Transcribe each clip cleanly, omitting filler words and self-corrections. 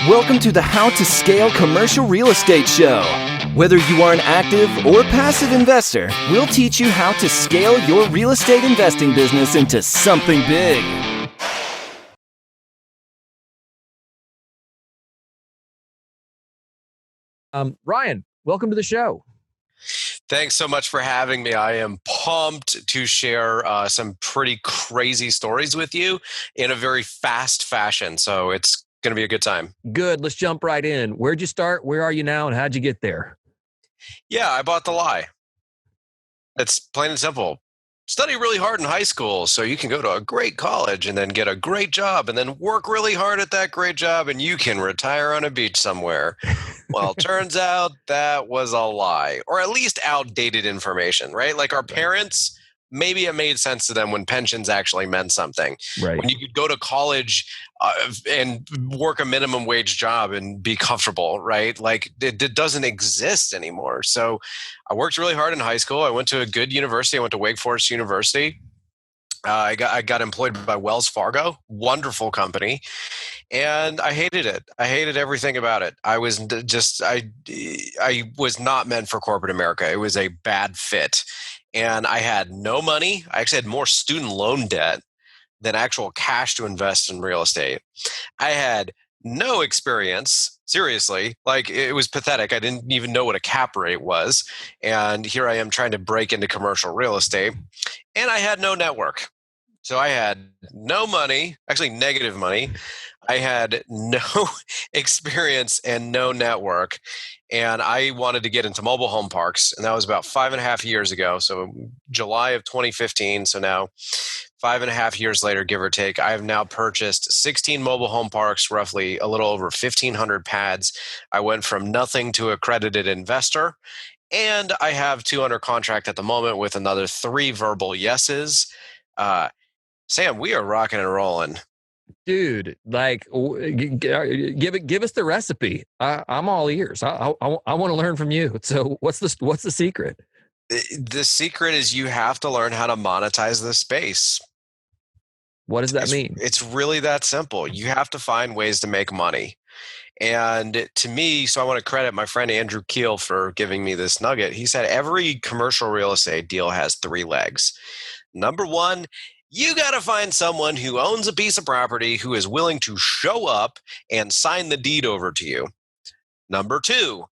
Welcome to the How to Scale Commercial Real Estate Show. Whether you are an active or passive investor, we'll teach you how to scale your real estate investing business into something big. Ryan, welcome to the show. Thanks so much for having me. I am pumped to share some pretty crazy stories with you in a very fast fashion. So it's going to be a good time. Good. Let's jump right in. Where'd you start? Where are you now? And how'd you get there? Yeah, I bought the lie. It's plain and simple. Study really hard in high school so you can go to a great college and then get a great job and then work really hard at that great job and you can retire on a beach somewhere. Well, turns out that was a lie, or at least outdated information, right? Like our parents, maybe it made sense to them when pensions actually meant something. Right. When you could go to college and work a minimum wage job and be comfortable, right? Like it doesn't exist anymore. So I worked really hard in high school. I went to a good university. I went to Wake Forest University. I got employed by Wells Fargo, wonderful company. And I hated it. I hated everything about it. I was not meant for corporate America. It was a bad fit. And I had no money. I actually had more student loan debt than actual cash to invest in real estate. I had no experience, seriously. Like it was pathetic. I didn't even know what a cap rate was. And here I am trying to break into commercial real estate. And I had no network. So I had no money, actually negative money. I had no experience and no network. And I wanted to get into mobile home parks. And that was about 5.5 years ago. So July of 2015. So now 5.5 years later, give or take, I have now purchased 16 mobile home parks, roughly a little over 1,500 pads. I went from nothing to accredited investor. And I have 2 under contract at the moment with another 3 verbal yeses. Sam, we are rocking and rolling. Dude, like give us the recipe. I'm all ears. I want to learn from you. So what's the secret? The secret is you have to learn how to monetize the space. What does that mean? It's really that simple. You have to find ways to make money. And to me, so I want to credit my friend Andrew Keel for giving me this nugget. He said every commercial real estate deal has 3 legs. Number 1, you got to find someone who owns a piece of property who is willing to show up and sign the deed over to you. Number 2,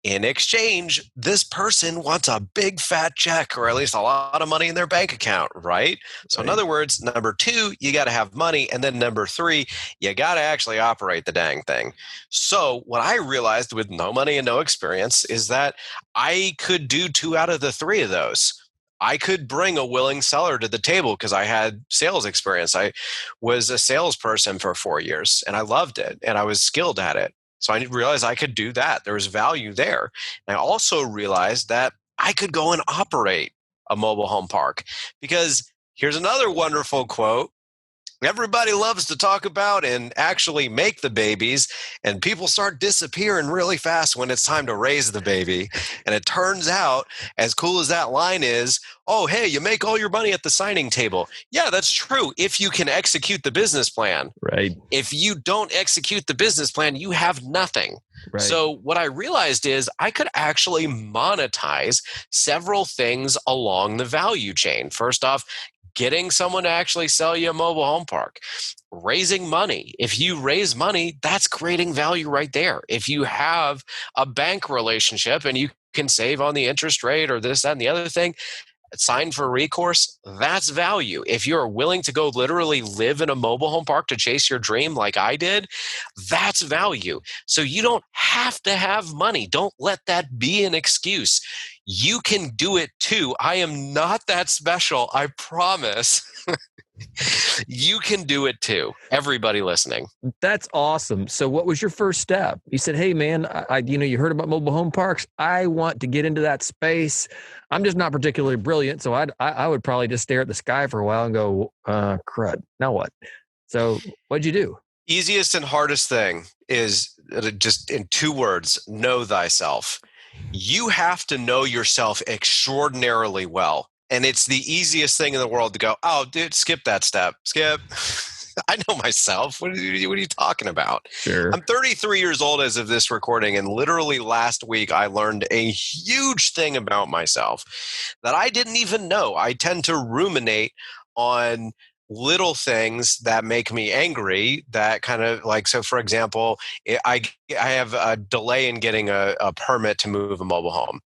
in exchange, this person wants a big fat check or at least a lot of money in their bank account, right? So in other words, number 2, you got to have money. And then number 3, you got to actually operate the dang thing. So what I realized with no money and no experience is that I could do 2 out of the 3 of those. I could bring a willing seller to the table because I had sales experience. I was a salesperson for 4 years and I loved it and I was skilled at it. So I realized I could do that. There was value there. And I also realized that I could go and operate a mobile home park because here's another wonderful quote. Everybody loves to talk about and actually make the babies, and people start disappearing really fast when it's time to raise the baby. And it turns out, as cool as that line is, oh, hey, you make all your money at the signing table. Yeah, that's true if you can execute the business plan. Right. If you don't execute the business plan, you have nothing. Right. So what I realized is I could actually monetize several things along the value chain. First off, getting someone to actually sell you a mobile home park, raising money. If you raise money, that's creating value right there. If you have a bank relationship and you can save on the interest rate or this, that, and the other thing, sign for recourse, that's value. If you're willing to go literally live in a mobile home park to chase your dream like I did, that's value. So you don't have to have money. Don't let that be an excuse. You can do it too. I am not that special, I promise. You can do it too. Everybody listening. That's awesome. So what was your first step? You said, hey man, you heard about mobile home parks. I want to get into that space. I'm just not particularly brilliant. So I would probably just stare at the sky for a while and go, crud. Now what? So what'd you do? Easiest and hardest thing is just in 2 words, know thyself. You have to know yourself extraordinarily well. And it's the easiest thing in the world to go, oh, dude, skip that step. Skip. I know myself. What are you talking about? Sure. I'm 33 years old as of this recording, and literally last week I learned a huge thing about myself that I didn't even know. I tend to ruminate on little things that make me angry, that kind of like, so for example, I have a delay in getting a permit to move a mobile home.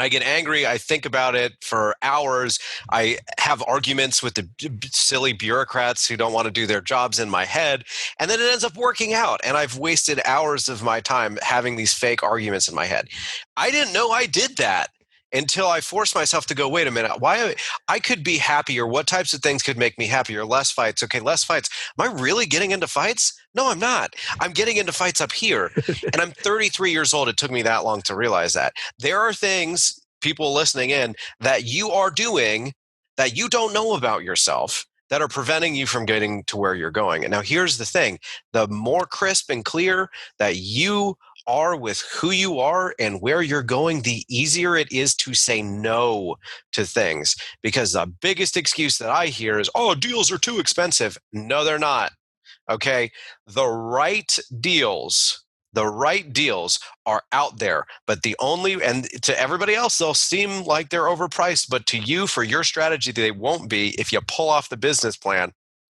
I get angry. I think about it for hours. I have arguments with the silly bureaucrats who don't want to do their jobs in my head. And then it ends up working out. And I've wasted hours of my time having these fake arguments in my head. I didn't know I did that until I forced myself to go, wait a minute, why I could be happier. What types of things could make me happier? Less fights. Okay, less fights. Am I really getting into fights? No, I'm not. I'm getting into fights up here. And I'm 33 years old. It took me that long to realize that. There are things, people listening in, that you are doing that you don't know about yourself that are preventing you from getting to where you're going. And now here's the thing. The more crisp and clear that you are with who you are and where you're going, the easier it is to say no to things. Because the biggest excuse that I hear is, oh, deals are too expensive. No, they're not. Okay. The right deals are out there, but and to everybody else, they'll seem like they're overpriced, but to you, for your strategy, they won't be if you pull off the business plan.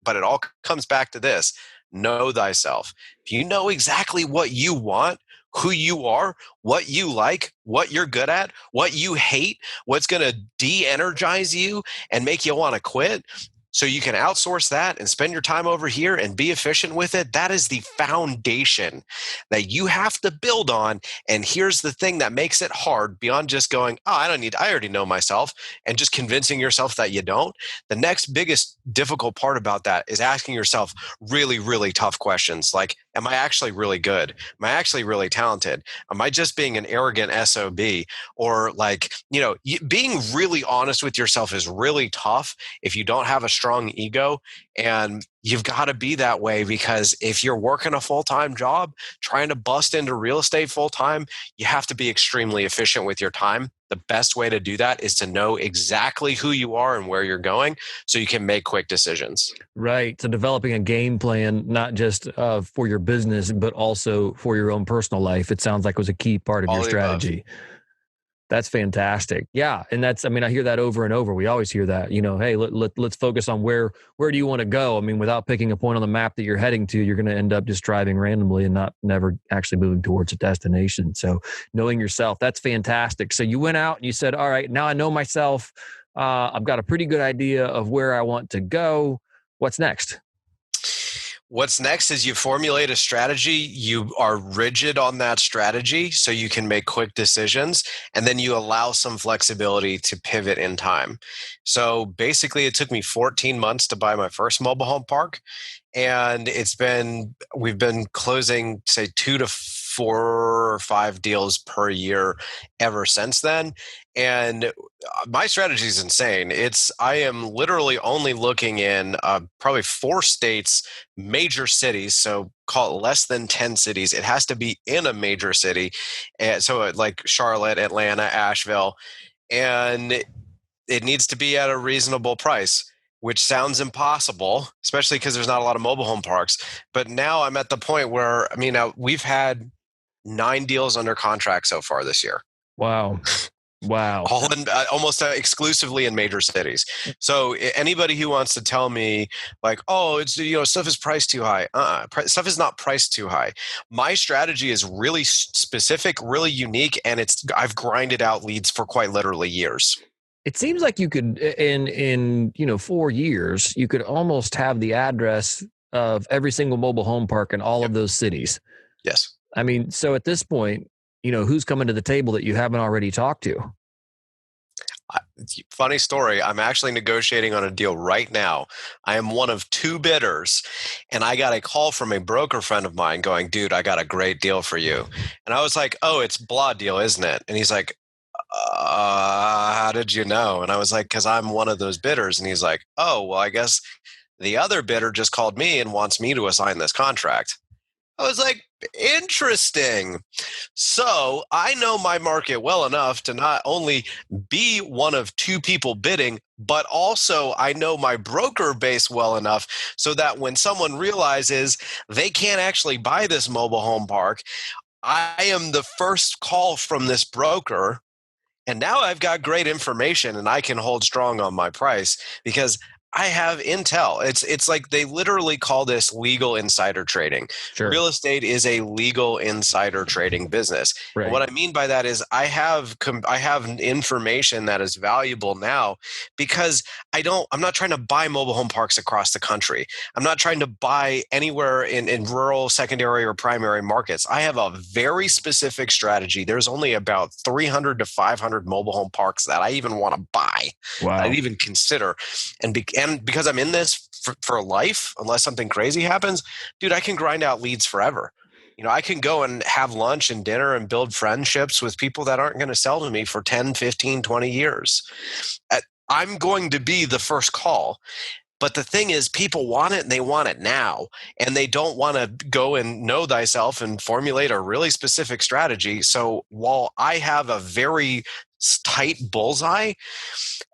But it all comes back to this: know thyself. If you know exactly what you want, who you are, what you like, what you're good at, what you hate, what's going to de-energize you and make you want to quit, so you can outsource that and spend your time over here and be efficient with it. That is the foundation that you have to build on. And here's the thing that makes it hard beyond just going, oh, I already know myself, and just convincing yourself that you don't. The next biggest difficult part about that is asking yourself really, really tough questions like, am I actually really good? Am I actually really talented? Am I just being an arrogant SOB? Or like, being really honest with yourself is really tough if you don't have a strong ego. And you've got to be that way, because if you're working a full-time job, trying to bust into real estate full-time, you have to be extremely efficient with your time. The best way to do that is to know exactly who you are and where you're going so you can make quick decisions. Right. So developing a game plan, not just for your business, but also for your own personal life, it sounds like was a key part of your strategy. That's fantastic. Yeah. And I hear that over and over. We always hear that, hey, let's focus on where do you want to go? I mean, without picking a point on the map that you're heading to, you're going to end up just driving randomly and never actually moving towards a destination. So knowing yourself, that's fantastic. So you went out and you said, all right, now I know myself. I've got a pretty good idea of where I want to go. What's next? What's next is you formulate a strategy. You are rigid on that strategy so you can make quick decisions, and then you allow some flexibility to pivot in time. So basically, it took me 14 months to buy my first mobile home park, and we've been closing, say, 2 to 4 or 5 deals per year ever since then. And my strategy is insane. I am literally only looking in probably 4 states, major cities. So call it less than 10 cities. It has to be in a major city. And so like Charlotte, Atlanta, Asheville, and it needs to be at a reasonable price, which sounds impossible, especially because there's not a lot of mobile home parks. But now I'm at the point where, we've had 9 deals under contract so far this year. Wow. All in, almost exclusively in major cities. So anybody who wants to tell me like, oh, it's, stuff is priced too high. Stuff is not priced too high. My strategy is really specific, really unique, and I've grinded out leads for quite literally years. It seems like you could, in 4 years, you could almost have the address of every single mobile home park in all of those cities. Yes. So at this point, who's coming to the table that you haven't already talked to? Funny story. I'm actually negotiating on a deal right now. I am one of 2 bidders, and I got a call from a broker friend of mine going, dude, I got a great deal for you. And I was like, oh, it's blah deal, isn't it? And he's like, how did you know? And I was like, because I'm one of those bidders. And he's like, oh, well, I guess the other bidder just called me and wants me to assign this contract. I was like, interesting. So I know my market well enough to not only be one of two people bidding, but also I know my broker base well enough so that when someone realizes they can't actually buy this mobile home park, I am the first call from this broker. And now I've got great information and I can hold strong on my price because I have intel. It's like they literally call this legal insider trading. Sure. Real estate is a legal insider trading business. And Right. what I mean by that is I have information that is valuable now because I'm not trying to buy mobile home parks across the country. I'm not trying to buy anywhere in rural, secondary, or primary markets. I have a very specific strategy. There's only about 300 to 500 mobile home parks that I even want to buy, that I'd Wow. even consider. And because I'm in this for life, unless something crazy happens, dude, I can grind out leads forever. I can go and have lunch and dinner and build friendships with people that aren't going to sell to me for 10, 15, 20 years. I'm going to be the first call. But the thing is, people want it and they want it now. And they don't want to go and know thyself and formulate a really specific strategy. So while I have a very tight bullseye,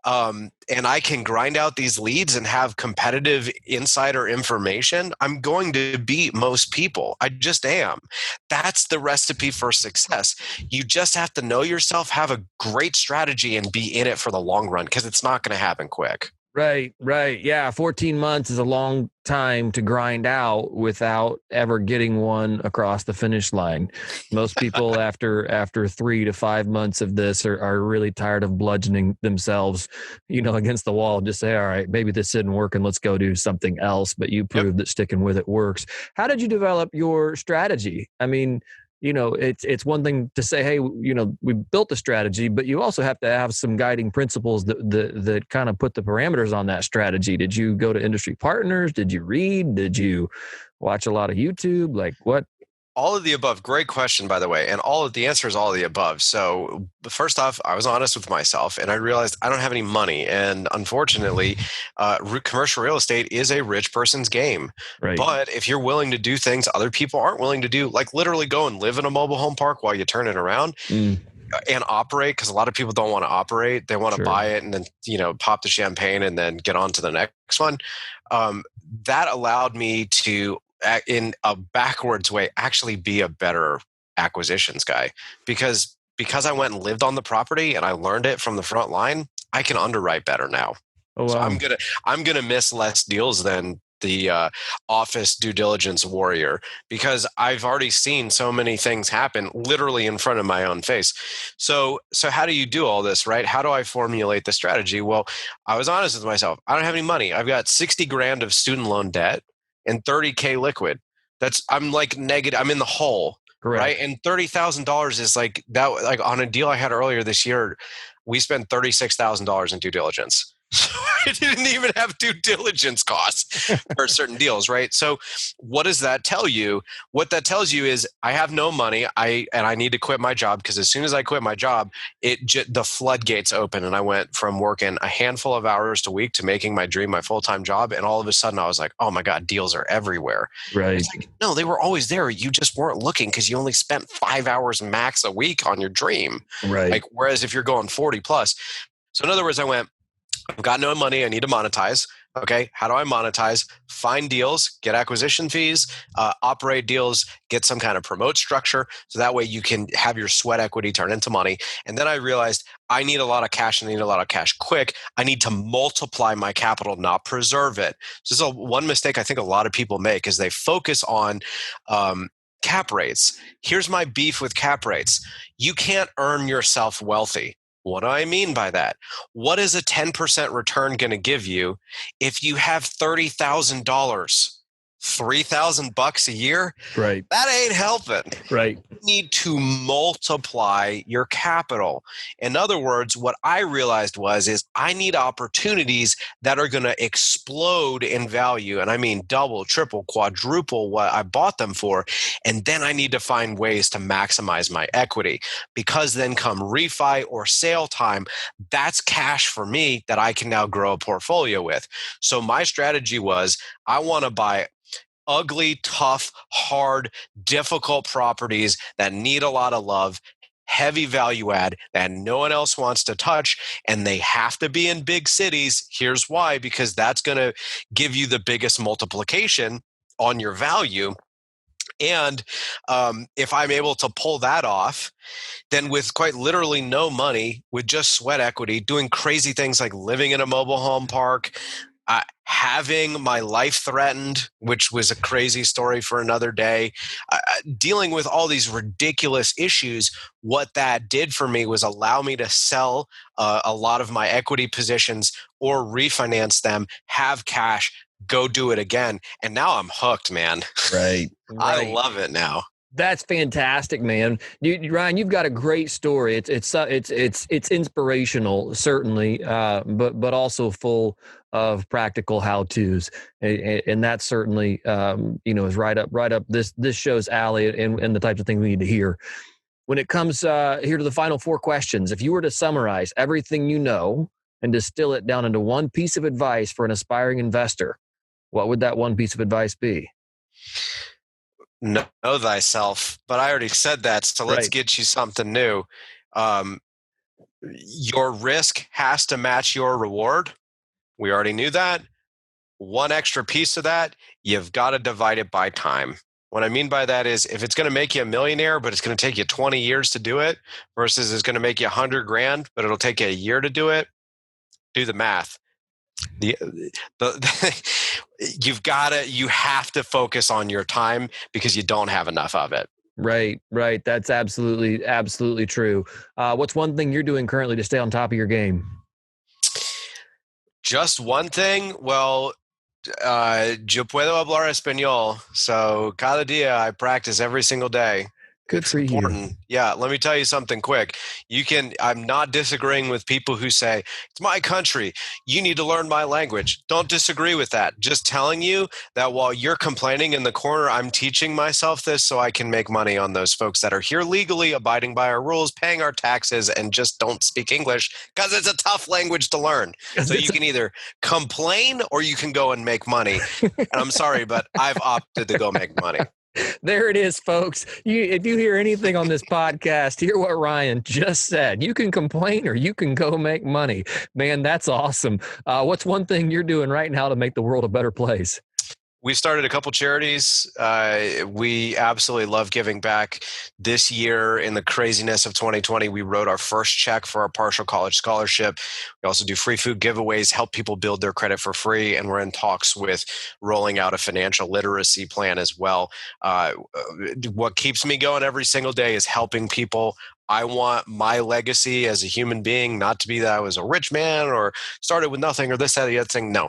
and I can grind out these leads and have competitive insider information, I'm going to beat most people. I just am. That's the recipe for success. You just have to know yourself, have a great strategy, and be in it for the long run because it's not going to happen quick. Right, right. Yeah, 14 months is a long time to grind out without ever getting one across the finish line. Most people after 3 to 5 months of this are really tired of bludgeoning themselves, against the wall and just say, all right, maybe this isn't working. Let's go do something else. But you proved that sticking with it works. How did you develop your strategy? I mean, it's one thing to say, hey, we built the strategy, but you also have to have some guiding principles that kind of put the parameters on that strategy. Did you go to industry partners? Did you read? Did you watch a lot of YouTube? Like what? All of the above. Great question, by the way. And the answer is all of the above. So first off, I was honest with myself and I realized I don't have any money. And unfortunately, commercial real estate is a rich person's game. Right. But if you're willing to do things other people aren't willing to do, like literally go and live in a mobile home park while you turn it around and operate, because a lot of people don't want to operate. They want to buy it and then, pop the champagne and then get on to the next one. That allowed me to, in a backwards way, actually be a better acquisitions guy because I went and lived on the property and I learned it from the front line. I can underwrite better now. Oh, wow. So I'm gonna miss less deals than the office due diligence warrior because I've already seen so many things happen literally in front of my own face. So how do you do all this, right? How do I formulate the strategy? Well, I was honest with myself. I don't have any money. I've got 60 grand of student loan debt and 30K liquid. I'm like negative. I'm in the hole. Correct. Right. And $30,000 is like that. Like on a deal I had earlier this year, we spent $36,000 in due diligence. So I didn't even have due diligence costs for certain deals, right? So what does that tell you? What that tells you is I have no money. I need to quit my job because as soon as I quit my job, the floodgates open, and I went from working a handful of hours a week to making my dream my full-time job. And all of a sudden, I was like, "Oh my God, deals are everywhere!" Right? It's like, no, they were always there. You just weren't looking because you only spent 5 hours max a week on your dream. Right. Like whereas if you're going 40 plus, so in other words, I went, I've got no money. I need to monetize. Okay. How do I monetize? Find deals, get acquisition fees, operate deals, get some kind of promote structure. So that way you can have your sweat equity turn into money. And then I realized I need a lot of cash and I need a lot of cash quick. I need to multiply my capital, not preserve it. This is one mistake I think a lot of people make is they focus on cap rates. Here's my beef with cap rates. You can't earn yourself wealthy. What do I mean by that? What is a 10% return going to give you if you have $30,000? $3,000 a year? Right. That ain't helping. Right. You need to multiply your capital. In other words, what I realized is I need opportunities that are going to explode in value. And I mean double, triple, quadruple what I bought them for. And then I need to find ways to maximize my equity because then come refi or sale time, that's cash for me that I can now grow a portfolio with. So my strategy was I want to buy ugly, tough, hard, difficult properties that need a lot of love, heavy value add that no one else wants to touch, and they have to be in big cities. Here's why: because that's going to give you the biggest multiplication on your value. And if I'm able to pull that off, then with quite literally no money, with just sweat equity, doing crazy things like living in a mobile home park, having my life threatened, which was a crazy story for another day, dealing with all these ridiculous issues, what that did for me was allow me to sell a lot of my equity positions or refinance them, have cash, go do it again. And now I'm hooked, man. Right. I love it now. That's fantastic, man. Ryan, you've got a great story. It's inspirational, certainly, but also full of practical how-tos, and that certainly is right up this show's alley and the types of things we need to hear. When it comes here to the final 4 questions, if you were to summarize everything you know and distill it down into one piece of advice for an aspiring investor, what would that one piece of advice be? Know thyself, but I already said that, so let's get you something new. Your risk has to match your reward. We already knew that. One extra piece of that, you've got to divide it by time. What I mean by that is, if it's going to make you a millionaire, but it's going to take you 20 years to do it, versus it's going to make you $100,000, but it'll take you a year to do it, do the math. You have to focus on your time because you don't have enough of it. Right. That's absolutely true. What's one thing you're doing currently to stay on top of your game? Just one thing. Well, yo puedo hablar español. So cada día I practice every single day. Good for you. Yeah, let me tell you something quick. I'm not disagreeing with people who say, it's my country, you need to learn my language. Don't disagree with that. Just telling you that while you're complaining in the corner, I'm teaching myself this so I can make money on those folks that are here legally, abiding by our rules, paying our taxes, and just don't speak English because it's a tough language to learn. So you can either complain or you can go and make money. And I'm sorry, but I've opted to go make money. There it is, folks. If you hear anything on this podcast, hear what Ryan just said. You can complain or you can go make money. Man, that's awesome. What's one thing you're doing right now to make the world a better place? We started a couple charities. We absolutely love giving back. This year, in the craziness of 2020, we wrote our first check for our partial college scholarship. We also do free food giveaways, help people build their credit for free, and we're in talks with rolling out a financial literacy plan as well. What keeps me going every single day is helping people. I want my legacy as a human being not to be that I was a rich man or started with nothing or this, that, the other thing. No.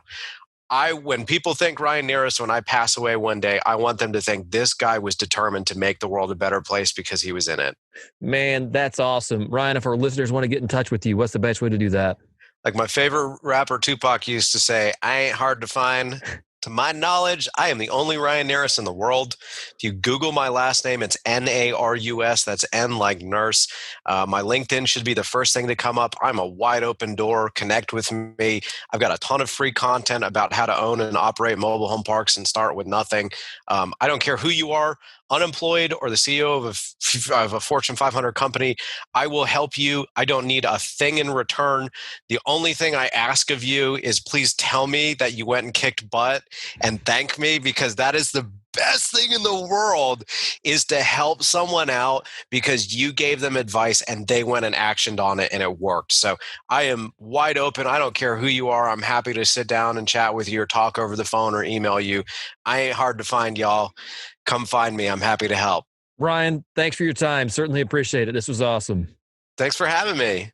When people think Ryan Narus, when I pass away one day, I want them to think this guy was determined to make the world a better place because he was in it. Man, that's awesome. Ryan, if our listeners want to get in touch with you, what's the best way to do that? Like my favorite rapper, Tupac, used to say, I ain't hard to find. To my knowledge, I am the only Ryan Narus in the world. If you Google my last name, it's Narus. That's N like nurse. My LinkedIn should be the first thing to come up. I'm a wide open door. Connect with me. I've got a ton of free content about how to own and operate mobile home parks and start with nothing. I don't care who you are, unemployed or the CEO of a Fortune 500 company. I will help you. I don't need a thing in return. The only thing I ask of you is please tell me that you went and kicked butt and thank me, because that is the best thing in the world, is to help someone out because you gave them advice and they went and actioned on it and it worked. So I am wide open. I don't care who you are. I'm happy to sit down and chat with you or talk over the phone or email you. I ain't hard to find, y'all. Come find me. I'm happy to help. Ryan, thanks for your time. Certainly appreciate it. This was awesome. Thanks for having me.